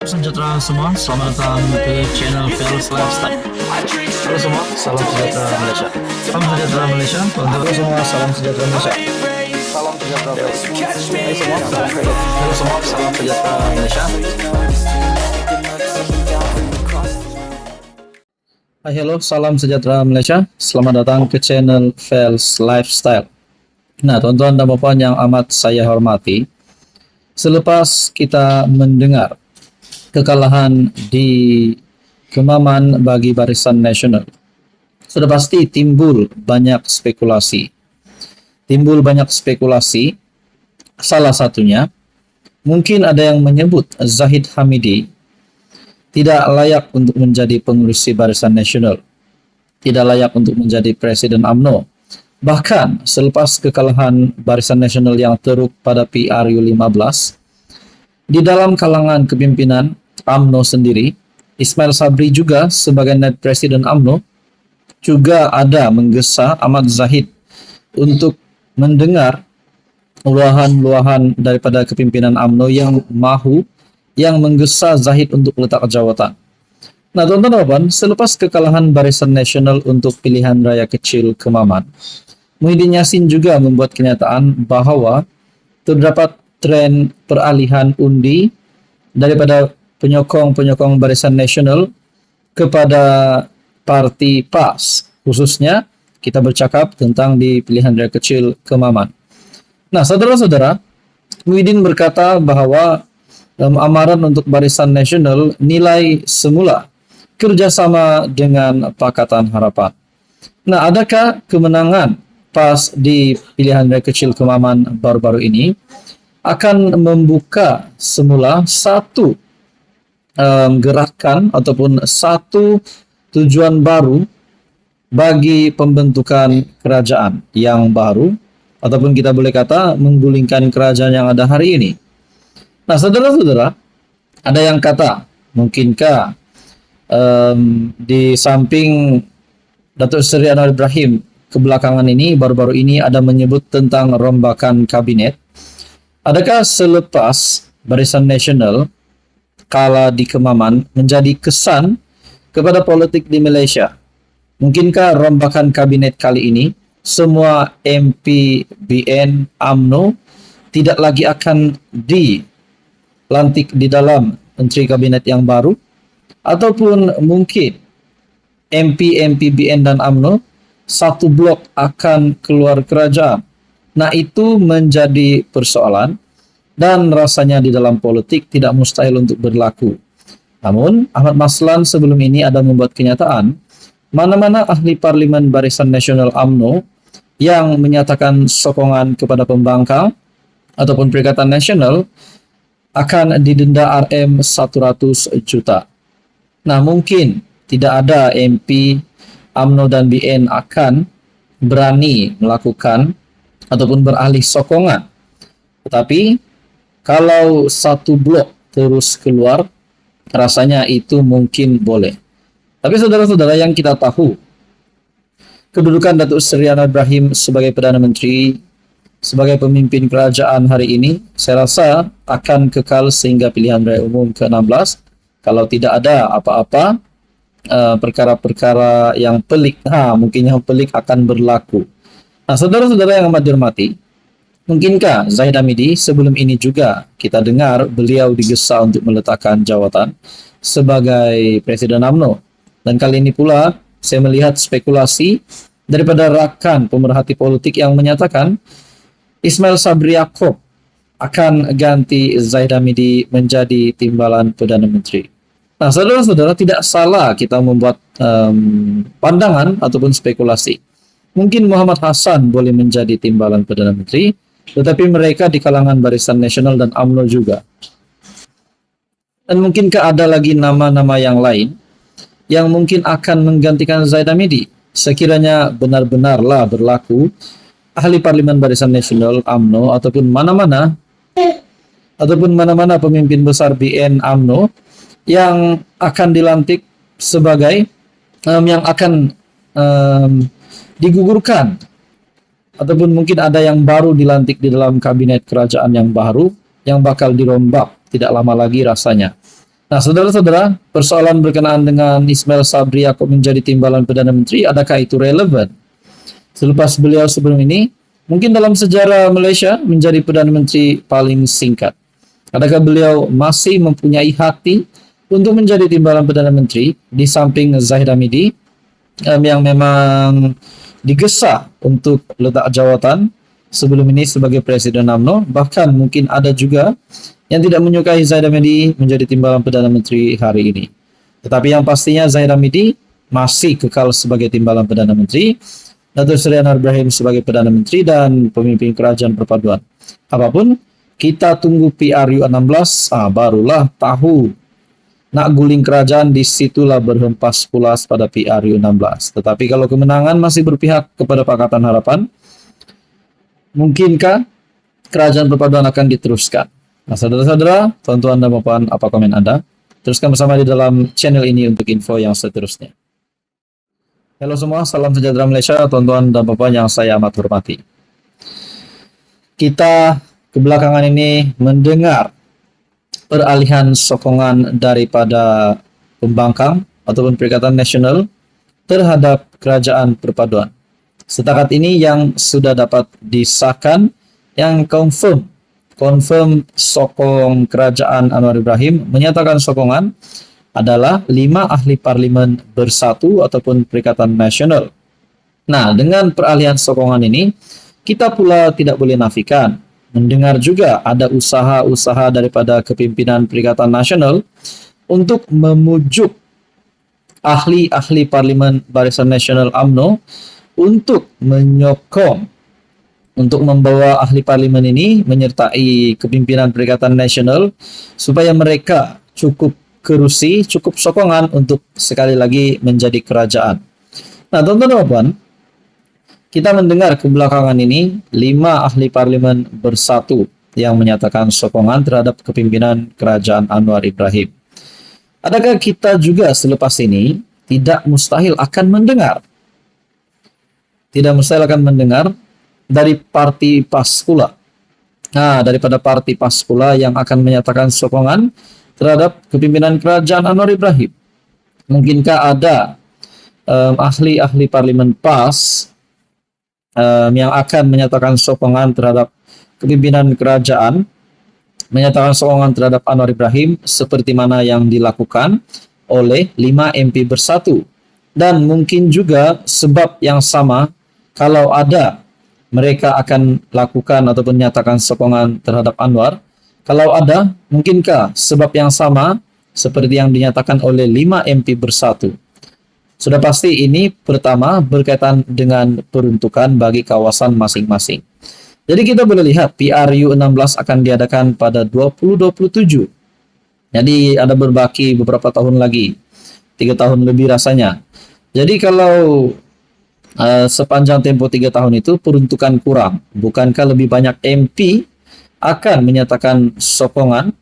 Sejahtera semua, selamat datang ke channel Fels Lifestyle. Halo semua, salam sejahtera Malaysia. Salam sejahtera Malaysia. Halo semua, salam sejahtera Malaysia. Salam sejahtera Malaysia. Halo semua, salam sejahtera Malaysia. Hai, halo, salam sejahtera Malaysia. Selamat datang ke channel Fels Lifestyle. Nah, tuan-tuan dan puan yang amat saya hormati, selepas kita mendengar kekalahan di Kemaman bagi Barisan Nasional, sudah pasti timbul banyak spekulasi. Salah satunya, mungkin ada yang menyebut Zahid Hamidi tidak layak untuk menjadi pengurusi Barisan Nasional, tidak layak untuk menjadi Presiden UMNO. Bahkan selepas kekalahan Barisan Nasional yang teruk pada PRU 15, di dalam kalangan kepimpinan UMNO sendiri, Ismail Sabri juga sebagai Naib Presiden UMNO juga ada menggesa Ahmad Zahid untuk mendengar luahan-luahan daripada kepimpinan UMNO yang menggesa Zahid untuk letak jawatan. Nah, tuan-tuan, selepas kekalahan Barisan Nasional untuk pilihan raya kecil Kemaman, Muhyiddin Yassin juga membuat kenyataan bahwa terdapat tren peralihan undi daripada penyokong-penyokong Barisan Nasional kepada parti PAS. Khususnya kita bercakap tentang di pilihan raya kecil Kemaman. Nah, saudara-saudara, Muhyiddin berkata bahwa amaran untuk Barisan Nasional nilai semula kerjasama dengan Pakatan Harapan. Nah, adakah kemenangan PAS di pilihan raya kecil Kemaman baru-baru ini akan membuka semula satu gerakan ataupun satu tujuan baru bagi pembentukan kerajaan yang baru, ataupun kita boleh kata menggulingkan kerajaan yang ada hari ini? Nah, saudara-saudara, ada yang kata, mungkinkah di samping Datuk Seri Anwar Ibrahim kebelakangan ini, baru-baru ini ada menyebut tentang rombakan kabinet, adakah selepas Barisan Nasional kala di Kemaman menjadi kesan kepada politik di Malaysia? Mungkinkah rombakan kabinet kali ini semua MP BN UMNO tidak lagi akan dilantik di dalam menteri kabinet yang baru, ataupun mungkin MP BN dan UMNO satu blok akan keluar kerajaan? Nah, itu menjadi persoalan dan rasanya di dalam politik tidak mustahil untuk berlaku. Namun, Ahmad Maslan sebelum ini ada membuat kenyataan, mana-mana ahli parlimen Barisan Nasional UMNO yang menyatakan sokongan kepada pembangkang ataupun Perikatan Nasional akan didenda RM 100 juta. Nah, mungkin tidak ada MP UMNO dan BN akan berani melakukan ataupun beralih sokongan. Tetapi kalau satu blok terus keluar, rasanya itu mungkin boleh. Tapi saudara-saudara, yang kita tahu, kedudukan Datuk Seri Anwar Ibrahim sebagai Perdana Menteri, sebagai pemimpin kerajaan hari ini, saya rasa akan kekal sehingga pilihan raya umum ke-16. Kalau tidak ada apa-apa perkara-perkara yang pelik, mungkin yang pelik akan berlaku. Nah, saudara-saudara yang amat dihormati, mungkinkah Zahid Hamidi sebelum ini juga kita dengar beliau digesa untuk meletakkan jawatan sebagai Presiden UMNO. Dan kali ini pula saya melihat spekulasi daripada rakan pemerhati politik yang menyatakan Ismail Sabri Yaakob akan ganti Zahid Hamidi menjadi timbalan Perdana Menteri. Nah, saudara-saudara, tidak salah kita membuat pandangan ataupun spekulasi. Mungkin Muhammad Hassan boleh menjadi timbalan Perdana Menteri, tetapi mereka di kalangan Barisan Nasional dan UMNO juga. Dan mungkinkah ada lagi nama-nama yang lain yang mungkin akan menggantikan Zahid Hamidi sekiranya benar-benarlah berlaku ahli parlimen Barisan Nasional UMNO ataupun mana-mana pemimpin besar BN UMNO yang akan dilantik sebagai yang akan digugurkan, ataupun mungkin ada yang baru dilantik di dalam kabinet kerajaan yang baru yang bakal dirombak tidak lama lagi rasanya. Nah, saudara-saudara, persoalan berkenaan dengan Ismail Sabri Yaakob menjadi timbalan Perdana Menteri, adakah itu relevan? Selepas beliau sebelum ini, mungkin dalam sejarah Malaysia menjadi Perdana Menteri paling singkat. Adakah beliau masih mempunyai hati untuk menjadi timbalan Perdana Menteri di samping Zahid Hamidi yang memang digesa untuk letak jawatan sebelum ini sebagai Presiden UMNO, bahkan mungkin ada juga yang tidak menyukai Zahid Hamidi menjadi timbalan Perdana Menteri hari ini. Tetapi yang pastinya Zahid Hamidi masih kekal sebagai timbalan Perdana Menteri, Datuk Seri Anwar Ibrahim sebagai Perdana Menteri dan pemimpin Kerajaan Perpaduan. Apapun, kita tunggu PRU 16, barulah tahu nak guling kerajaan, disitulah berhempas pulas pada PRU 16. Tetapi kalau kemenangan masih berpihak kepada Pakatan Harapan, mungkinkah Kerajaan Perpaduan akan diteruskan? Nah, saudara-saudara, tuan-tuan dan puan, apa komen Anda? Teruskan bersama di dalam channel ini untuk info yang seterusnya. Halo semua, salam sejahtera Malaysia, tuan-tuan dan puan yang saya amat hormati. Kita kebelakangan ini mendengar peralihan sokongan daripada pembangkang ataupun Perikatan Nasional terhadap Kerajaan Perpaduan. Setakat ini yang sudah dapat disahkan, yang confirm sokong Kerajaan Anwar Ibrahim menyatakan sokongan adalah 5 ahli parlimen bersatu ataupun Perikatan Nasional. Nah, dengan peralihan sokongan ini, kita pula tidak boleh nafikan mendengar juga ada usaha-usaha daripada kepimpinan Perikatan Nasional untuk memujuk ahli-ahli parlimen Barisan Nasional UMNO untuk menyokong, untuk membawa ahli parlimen ini menyertai kepimpinan Perikatan Nasional supaya mereka cukup kerusi, cukup sokongan untuk sekali lagi menjadi kerajaan. Nah, tuan-tuan dan puan, kita mendengar kebelakangan ini 5 ahli parlimen bersatu yang menyatakan sokongan terhadap kepimpinan Kerajaan Anwar Ibrahim. Adakah kita juga selepas ini tidak mustahil akan mendengar dari parti PAS pula. Nah, daripada parti PAS pula yang akan menyatakan sokongan terhadap kepimpinan Kerajaan Anwar Ibrahim. Mungkinkah ada ahli-ahli parlimen PAS yang akan menyatakan sokongan terhadap kepimpinan kerajaan, menyatakan sokongan terhadap Anwar Ibrahim seperti mana yang dilakukan oleh 5 MP bersatu. Dan mungkin juga sebab yang sama kalau ada mereka akan lakukan ataupun menyatakan sokongan terhadap Anwar. Kalau ada, mungkinkah sebab yang sama seperti yang dinyatakan oleh 5 MP bersatu? Sudah pasti ini pertama berkaitan dengan peruntukan bagi kawasan masing-masing. Jadi kita boleh lihat PRU 16 akan diadakan pada 2027. Jadi ada berbaki beberapa tahun lagi, 3 tahun lebih rasanya. Jadi kalau sepanjang tempo 3 tahun itu peruntukan kurang, bukankah lebih banyak MP akan menyatakan sokongan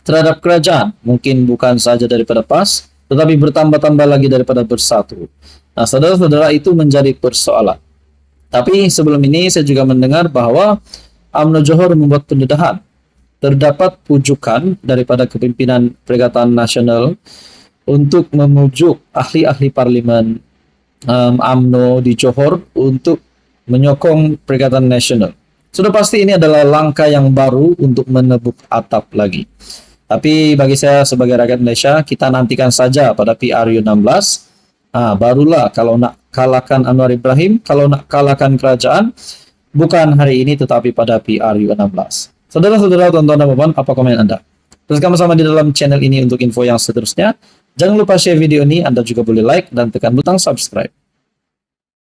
terhadap kerajaan? Mungkin bukan saja daripada PAS, tetapi bertambah-tambah lagi daripada bersatu. Nah, saudara-saudara, itu menjadi persoalan. Tapi sebelum ini saya juga mendengar bahwa UMNO Johor membuat pendedahan. Terdapat pujukan daripada kepimpinan Perikatan Nasional untuk memujuk ahli-ahli parlimen UMNO di Johor untuk menyokong Perikatan Nasional. Sudah pasti ini adalah langkah yang baru untuk menebuk atap lagi. Tapi bagi saya sebagai rakyat Malaysia, kita nantikan saja pada PRU 16. Barulah kalau nak kalahkan Anwar Ibrahim, kalau nak kalahkan kerajaan, bukan hari ini tetapi pada PRU 16. Saudara-saudara, tuan-tuan dan puan, apa komen Anda? Teruskan bersama di dalam channel ini untuk info yang seterusnya. Jangan lupa share video ini, Anda juga boleh like dan tekan butang subscribe.